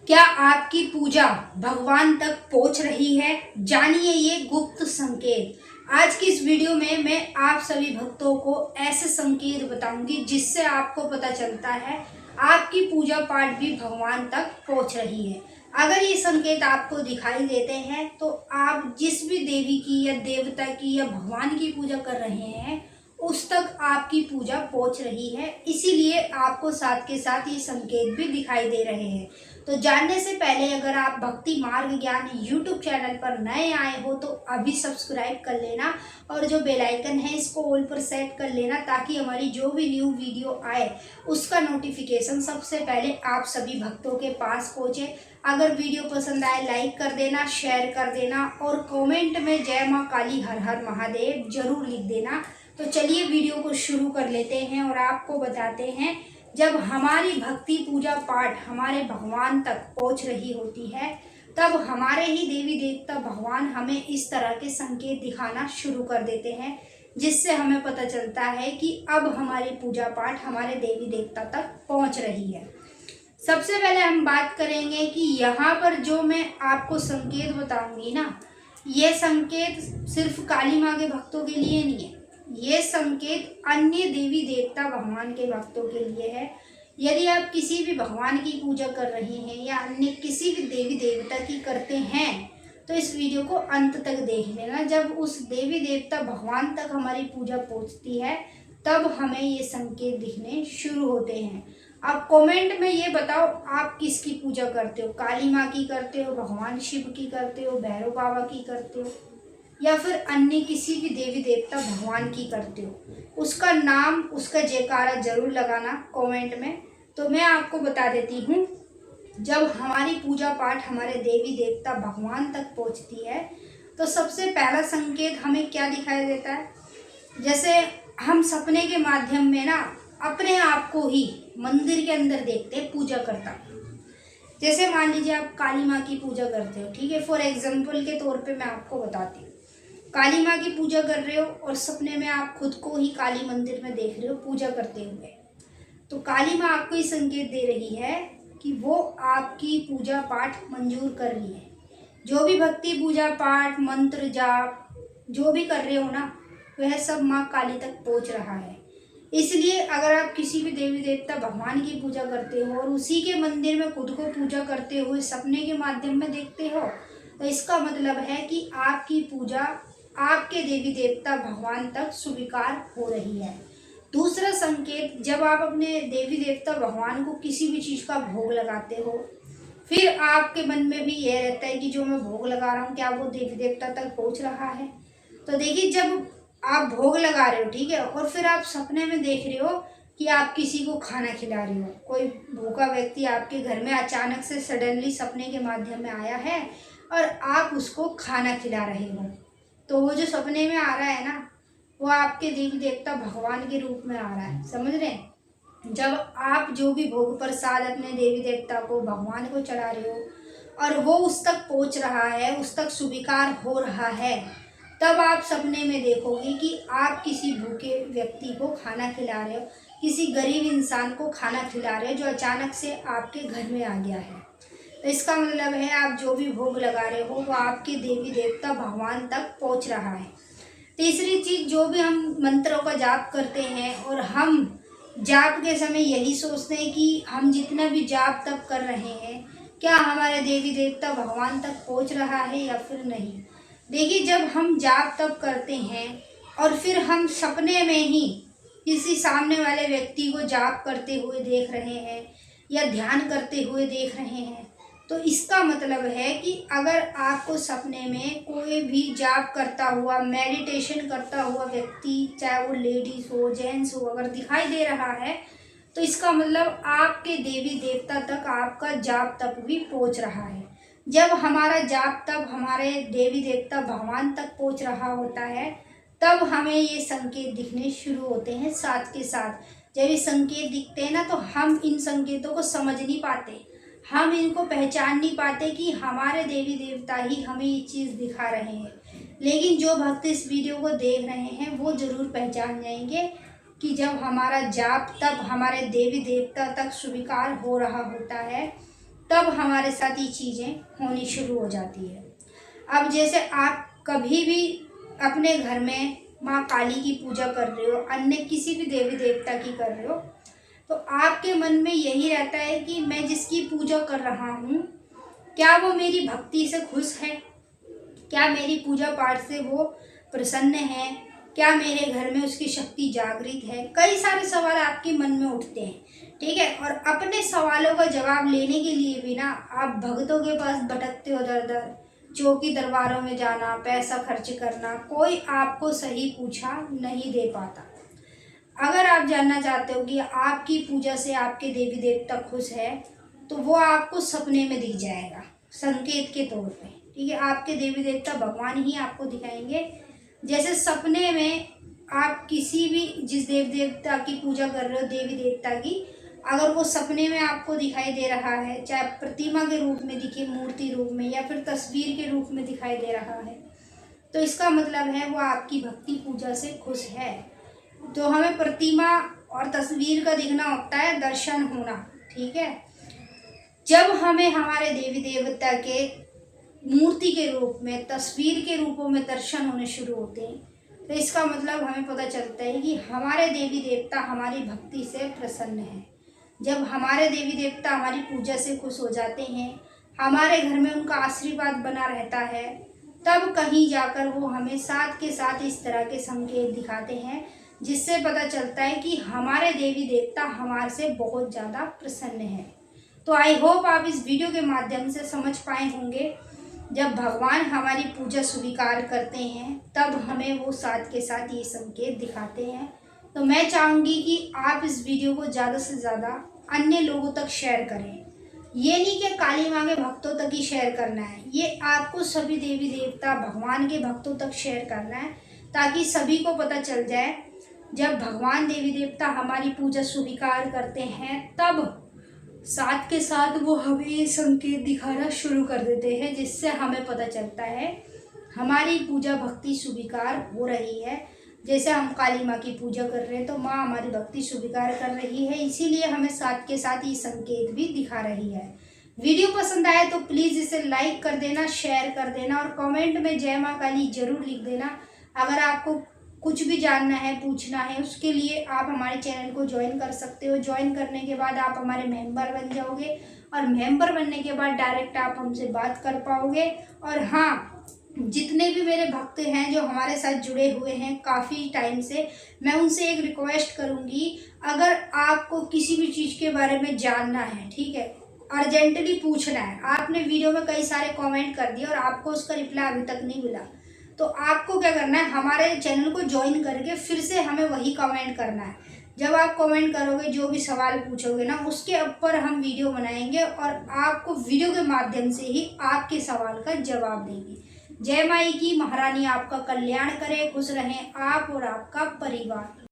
क्या आपकी पूजा भगवान तक पहुंच रही है? जानिए ये गुप्त संकेत। आज की इस वीडियो में मैं आप सभी भक्तों को ऐसे संकेत बताऊंगी जिससे आपको पता चलता है आपकी पूजा पाठ भी भगवान तक पहुंच रही है। अगर ये संकेत आपको दिखाई देते हैं तो आप जिस भी देवी की या देवता की या भगवान की पूजा कर रहे हैं उस तक आपकी पूजा पहुंच रही है। इसीलिए आपको साथ के साथ ये संकेत भी दिखाई दे रहे हैं। तो जानने से पहले अगर आप भक्ति मार्ग ज्ञान यूट्यूब चैनल पर नए आए हो तो अभी सब्सक्राइब कर लेना और जो बेल आइकन है इसको ऑल पर सेट कर लेना ताकि हमारी जो भी न्यू वीडियो आए उसका नोटिफिकेशन सबसे पहले आप सभी भक्तों के पास पहुंचे। अगर वीडियो पसंद आए लाइक कर देना, शेयर कर देना और कमेंट में जय माँ काली हर हर महादेव जरूर लिख देना। तो चलिए वीडियो को शुरू कर लेते हैं और आपको बताते हैं जब हमारी भक्ति पूजा पाठ हमारे भगवान तक पहुंच रही होती है तब हमारे ही देवी देवता भगवान हमें इस तरह के संकेत दिखाना शुरू कर देते हैं जिससे हमें पता चलता है कि अब हमारी पूजा पाठ हमारे देवी देवता तक पहुंच रही है। सबसे पहले हम बात करेंगे कि यहाँ पर जो मैं आपको संकेत बताऊंगी ना, ये संकेत सिर्फ काली माँ के भक्तों के लिए नहीं है, ये संकेत अन्य देवी देवता भगवान के भक्तों के लिए है। यदि आप किसी भी भगवान की पूजा कर रहे हैं या अन्य किसी भी देवी देवता की करते हैं तो इस वीडियो को अंत तक देख लेना। जब उस देवी देवता भगवान तक हमारी पूजा पहुंचती है तब हमें ये संकेत दिखने शुरू होते हैं। आप कमेंट में ये बताओ आप किसकी पूजा करते हो, काली माँ की करते हो, भगवान शिव की करते हो, भैरव बाबा की करते हो या फिर अन्य किसी भी देवी देवता भगवान की करते हो। उसका नाम उसका जयकारा जरूर लगाना कमेंट में। तो मैं आपको बता देती हूँ, जब हमारी पूजा पाठ हमारे देवी देवता भगवान तक पहुँचती है तो सबसे पहला संकेत हमें क्या दिखाई देता है। जैसे हम सपने के माध्यम में ना अपने आप को ही मंदिर के अंदर देखते हैं पूजा करता। जैसे मान लीजिए आप काली माँ की पूजा करते हो, ठीक है, फॉर एग्जाम्पल के तौर पे मैं आपको बताती हूँ। काली माँ की पूजा कर रहे हो और सपने में आप खुद को ही काली मंदिर में देख रहे हो पूजा करते हुए, तो काली माँ आपको ये संकेत दे रही है कि वो आपकी पूजा पाठ मंजूर कर रही है। जो भी भक्ति पूजा पाठ मंत्र जाप जो भी कर रहे हो ना वह सब माँ काली तक पहुँच रहा है। इसलिए अगर आप किसी भी देवी देवता भगवान की पूजा करते हो और उसी के मंदिर में खुद को पूजा करते हुए सपने के माध्यम में देखते हो तो इसका मतलब है कि आपकी पूजा आपके देवी देवता भगवान तक स्वीकार हो रही है। दूसरा संकेत, जब आप अपने देवी देवता भगवान को किसी भी चीज़ का भोग लगाते हो फिर आपके मन में भी यह रहता है कि जो मैं भोग लगा रहा हूँ क्या वो देवी देवता तक पहुँच रहा है। तो देखिए, जब आप भोग लगा रहे हो, ठीक है, और फिर आप सपने में देख रहे हो कि आप किसी को खाना खिला रहे हो, कोई भूखा व्यक्ति आपके घर में अचानक से सडनली सपने के माध्यम में आया है और आप उसको खाना खिला रहे हो, तो वो जो सपने में आ रहा है ना वो आपके देवी देवता भगवान के रूप में आ रहा है। समझ रहे हैं? जब आप जो भी भोग प्रसाद अपने देवी देवता को भगवान को चढ़ा रहे हो और वो उस तक पहुंच रहा है, उस तक स्वीकार हो रहा है, तब आप सपने में देखोगे कि आप किसी भूखे व्यक्ति को खाना खिला रहे हो, किसी गरीब इंसान को खाना खिला रहे हो जो अचानक से आपके घर में आ गया है। तो इसका मतलब है आप जो भी भोग लगा रहे हो वो आपके देवी देवता भगवान तक पहुंच रहा है। तीसरी चीज़, जो भी हम मंत्रों का जाप करते हैं और हम जाप के समय यही सोचते हैं कि हम जितना भी जाप तप कर रहे हैं क्या हमारे देवी देवता भगवान तक पहुंच रहा है या फिर नहीं। देखिए, जब हम जाप तप करते हैं और फिर हम सपने में ही किसी सामने वाले व्यक्ति को जाप करते हुए देख रहे हैं या ध्यान करते हुए देख रहे हैं तो इसका मतलब है कि अगर आपको सपने में कोई भी जाप करता हुआ मेडिटेशन करता हुआ व्यक्ति, चाहे वो लेडीज हो जेंट्स हो, अगर दिखाई दे रहा है तो इसका मतलब आपके देवी देवता तक आपका जाप तप भी पहुंच रहा है। जब हमारा जाप तप हमारे देवी देवता भगवान तक पहुंच रहा होता है तब हमें ये संकेत दिखने शुरू होते हैं। साथ के साथ जब ये संकेत दिखते हैं ना तो हम इन संकेतों को समझ नहीं पाते, हम इनको पहचान नहीं पाते कि हमारे देवी देवता ही हमें ये चीज़ दिखा रहे हैं। लेकिन जो भक्त इस वीडियो को देख रहे हैं वो ज़रूर पहचान जाएंगे कि जब हमारा जाप तप हमारे देवी देवता तक स्वीकार हो रहा होता है तब हमारे साथ ये चीज़ें होनी शुरू हो जाती है। अब जैसे आप कभी भी अपने घर में माँ काली की पूजा कर रहे हो, अन्य किसी भी देवी देवता की कर रहे हो, तो आपके मन में यही रहता है कि मैं जिसकी पूजा कर रहा हूँ, क्या वो मेरी भक्ति से खुश है? क्या मेरी पूजा पाठ से वो प्रसन्न है? क्या मेरे घर में उसकी शक्ति जागृत है? कई सारे सवाल आपके मन में उठते हैं, ठीक है। और अपने सवालों का जवाब लेने के लिए भी ना आप भक्तों के पास भटकते हो, दर दर चौकी दरबारों में जाना, पैसा खर्च करना, कोई आपको सही पूछा नहीं दे पाता। अगर आप जानना चाहते हो कि आपकी पूजा से आपके देवी देवता खुश है, तो वो आपको सपने में दिख जाएगा संकेत के तौर पे, ठीक है। आपके देवी देवता भगवान ही आपको दिखाएंगे। जैसे सपने में आप किसी भी जिस देव देवता की पूजा कर रहे हो, देवी देवता की, अगर वो सपने में आपको दिखाई दे रहा है, चाहे प्रतिमा के रूप में दिखे, मूर्ति रूप में, या फिर तस्वीर के रूप में दिखाई दे रहा है, तो इसका मतलब है वो आपकी भक्ति पूजा से खुश है। तो हमें प्रतिमा और तस्वीर का दिखना होता है दर्शन होना, ठीक है। जब हमें हमारे देवी देवता के मूर्ति के रूप में, तस्वीर के रूपों में दर्शन होने शुरू होते हैं, तो इसका मतलब हमें पता चलता है कि हमारे देवी देवता हमारी भक्ति से प्रसन्न हैं। जब हमारे देवी देवता हमारी पूजा से खुश हो जाते हैं, हमारे घर में उनका आशीर्वाद बना रहता है, तब कहीं जाकर वो हमें साथ के साथ इस तरह के संकेत दिखाते हैं, जिससे पता चलता है कि हमारे देवी देवता हमारे से बहुत ज़्यादा प्रसन्न हैं। तो आई होप आप इस वीडियो के माध्यम से समझ पाए होंगे, जब भगवान हमारी पूजा स्वीकार करते हैं तब हमें वो साथ के साथ ये संकेत दिखाते हैं। तो मैं चाहूँगी कि आप इस वीडियो को ज़्यादा से ज़्यादा अन्य लोगों तक शेयर करें। ये नहीं कि काली माँ के भक्तों तक ही शेयर करना है, ये आपको सभी देवी देवता भगवान के भक्तों तक शेयर करना है, ताकि सभी को पता चल जाए जब भगवान देवी देवता हमारी पूजा स्वीकार करते हैं, तब साथ के साथ वो हमें संकेत दिखाना शुरू कर देते हैं, जिससे हमें पता चलता है हमारी पूजा भक्ति स्वीकार हो रही है। जैसे हम काली माँ की पूजा कर रहे हैं तो माँ हमारी भक्ति स्वीकार कर रही है, इसीलिए हमें साथ के साथ ये संकेत भी दिखा रही है। वीडियो पसंद आए तो प्लीज़ इसे लाइक कर देना, शेयर कर देना, और कमेंट में जय माँ काली जरूर लिख देना। अगर आपको कुछ भी जानना है, पूछना है, उसके लिए आप हमारे चैनल को ज्वाइन कर सकते हो। ज्वाइन करने के बाद आप हमारे मेंबर बन जाओगे, और मेंबर बनने के बाद डायरेक्ट आप हमसे बात कर पाओगे। और हाँ, जितने भी मेरे भक्त हैं जो हमारे साथ जुड़े हुए हैं काफ़ी टाइम से, मैं उनसे एक रिक्वेस्ट करूँगी, अगर आपको किसी भी चीज़ के बारे में जानना है, ठीक है, अर्जेंटली पूछना है, आपने वीडियो में कई सारे कमेंट कर दिए और आपको उसका रिप्लाई अभी तक नहीं मिला, तो आपको क्या करना है, हमारे चैनल को ज्वाइन करके फिर से हमें वही कमेंट करना है। जब आप कमेंट करोगे, जो भी सवाल पूछोगे ना, उसके ऊपर हम वीडियो बनाएंगे और आपको वीडियो के माध्यम से ही आपके सवाल का जवाब देंगे। जय माई की, महारानी आपका कल्याण करे, खुश रहें आप और आपका परिवार।